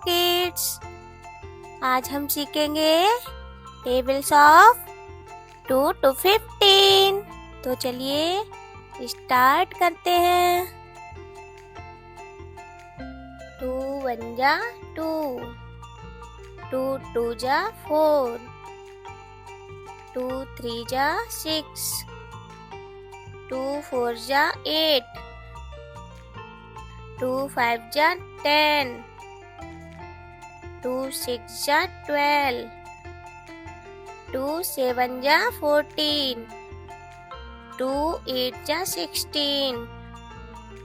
Kids, आज हम सीखेंगे टेबल्स ऑफ 2 to 15। तो चलिए स्टार्ट करते हैं। 2 1 जा 2, 2 2 जा 4, 2 3 जा 6, 2 4 जा 8, 2 5 जा 10, 2 6 जा 12, 2 7 जा 14, 2 8 जा 16,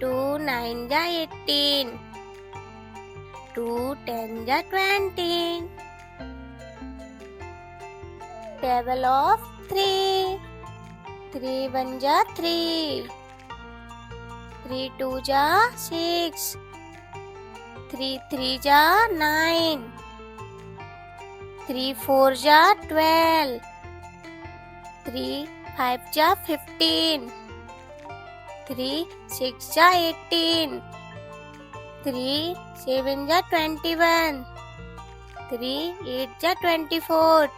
2 9 जा 18, 2 10 जा 20। Table of 3, 3 1 जा 3, 3 2 जा 6, 3 3 जा 9, 3 4 जा 12, 3 5 जा 15, 3 6 जा 18, 3 7 जा 21, 3 8 जा 24,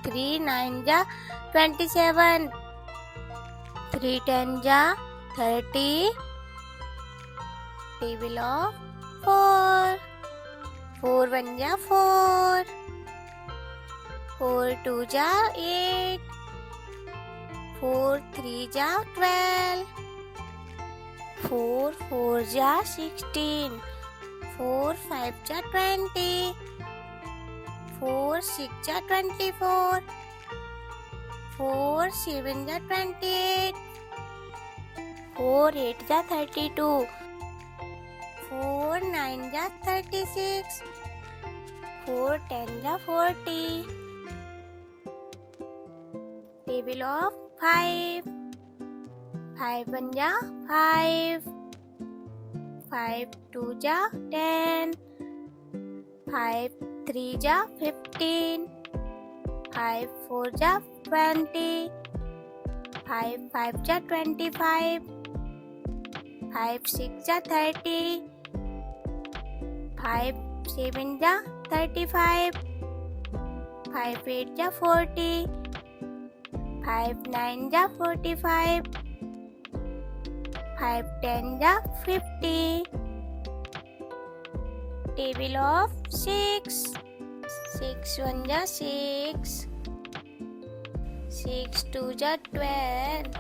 3 9 जा 27, 3 10 जा 30। Table of 4, 4 1 जा 4, 4 2 जा 8, 4 3 जा 12, 4 4 जा 16, 4 5 जा 20, 4 6 जा 24, 4 7 जा 28, 4 8 जा 32, 4 9 जा 36, 4 10 जा 40। Table of 5, 5 1 जा 5, 5 2 जा 10, 5 3 जा 15, 5 4 जा 20, 5 5 जा 25, 5 6 जा 30, 5 7 जा 35, 5 8 जा 40, 5 9 जा 45, 5 10 जा 50। Table of 6, 6 1 जा 6, 6 2 जा 12,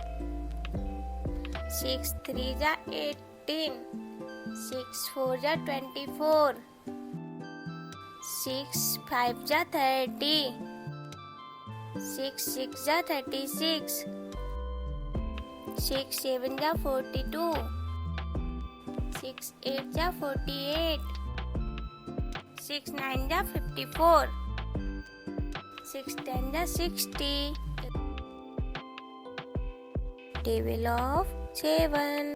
6 3 जा 18, 6 4 जा 24, 6 5 जा 30, 6 6 जा 36, 6 7 जा 42, 6 8 जा 48, 6 9 जा 54, 6 10 जा 60। Table of 7,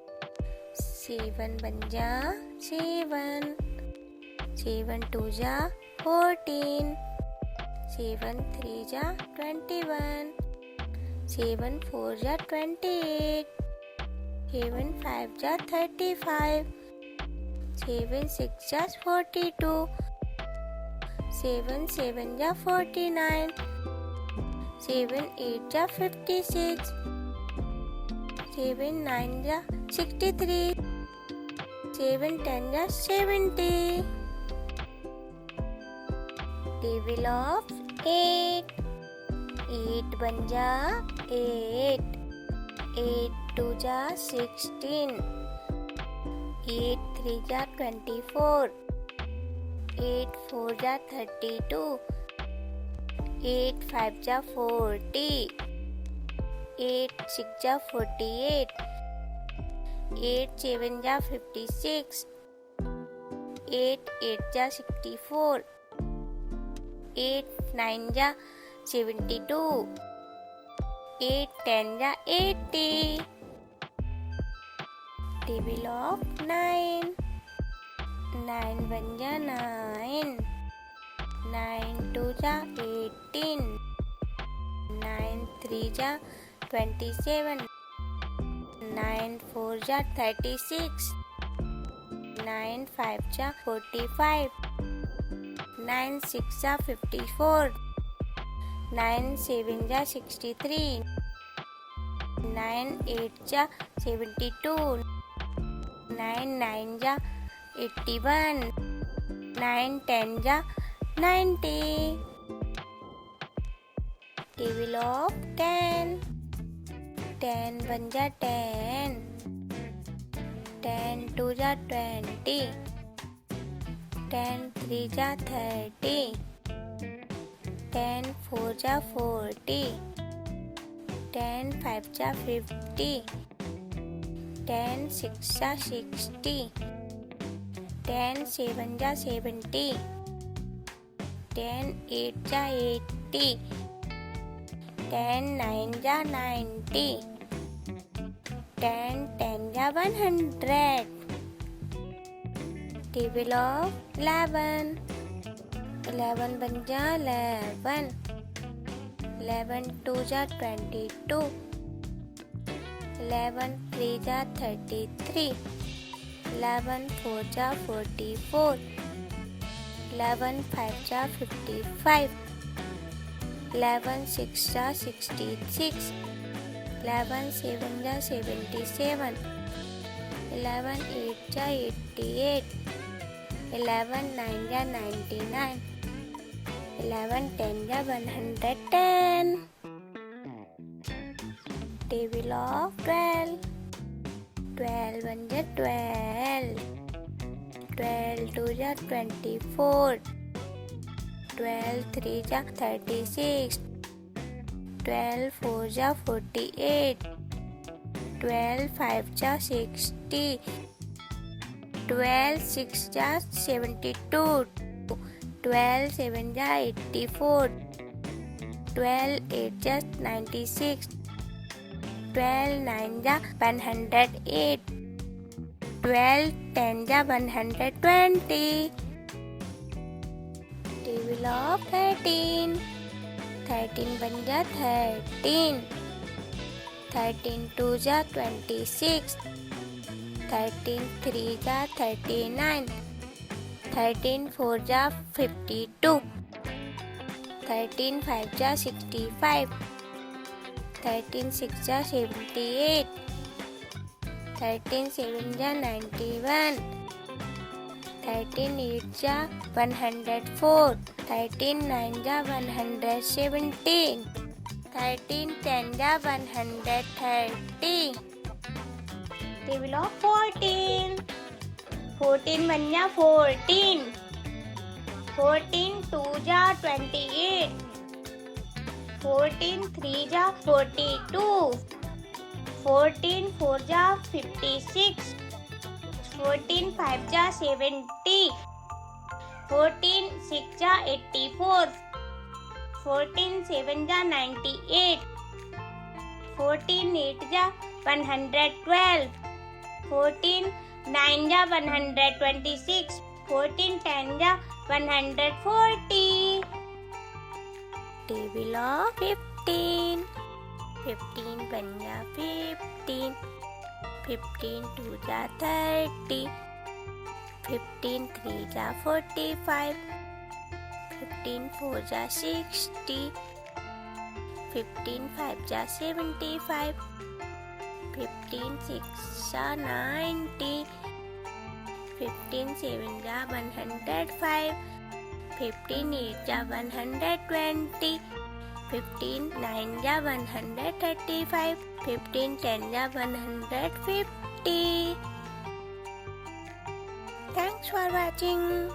7 1 जा 7, 7 2 जा 14, 7 3 जा 21, 7 4 जा 28, 7 5 जा 35, 7 6 जा 42, 7 7 जा 49, 7 8 जा 56, 7 9 जा 63, 7 10 जा 70। Table of 8, 8 1 जा 8, 8 2 जा 16, 8 3 जा 24, 8 4 जा 32, 8 5 जा 40, 8 6 जा 48, 8 7 जा 56, 8 8 जा 64, 8 9 जा 72, 8 10 जा 80। Table of 9, 9 1 जा 9, 9 2 जा 18, 9 3 जा 27, 9 4 जा 36, 9 5 जा 45, 9 6 जा 54, 9 7 जा 63, 9 8 जा 72, 9 9 जा 81, 9 10 जा 90. Table of 10. 10 1 जा 10, 10 2 जा 20, 10 3 जा 30, 10 4 जा 40, 10 5 जा 50, 10 6 जा 60, 10 7 जा 70, 10 8 जा 80, 10 9 जा 90, 10 10 जा 100. Table of 11. 11 1 जा 11, 11 2 जा 22, 11 3 जा 33, 11 4 जा 44, 11 5 जा 55, 11 6 जा 66, 11 7 जा 77, 11 8 जा 88, 11 9 जा 99, 11 10 जा 110. Table of 12. 12 1 जा 12, 12 2 जा 24, 12 3 जा 36, 12 4 जा 48, 12 5 जा 60, 12 6 जा 72, 12 7 जा 84, 12 8 जा 96, 12 9 जा 108, 12 10 जा 120. Table of 13. 13 1 जा 13, 13 2 जा 26, 13 3 जा 39, 13 4 जा 52, 13 5 जा 65, 13 6 जा 78, 13 7 जा 91, 13 8 जा 104, 13 9 जा 117, 13 10 जा 130. Table of 14. 14 1 जा 14, 14 2 जा 28, 14 3 जा 42, 14 4 जा 56, 14 5 जा 70, 14 6 जा 84, 14 7 जा 98, 14 8 जा 112, 14 9 जा 126, 14 10 जा 140. Table of 15. 15 1 जा 15, 15 2 जा 30, 15 3 जा 45, 15 4 जा 60, 15 5 जा 75, 15 6 जा 90, 15 7 जा 105, 15 8 जा 120, 15 9 जा 135, 15 10 जा 150. Thanks for watching.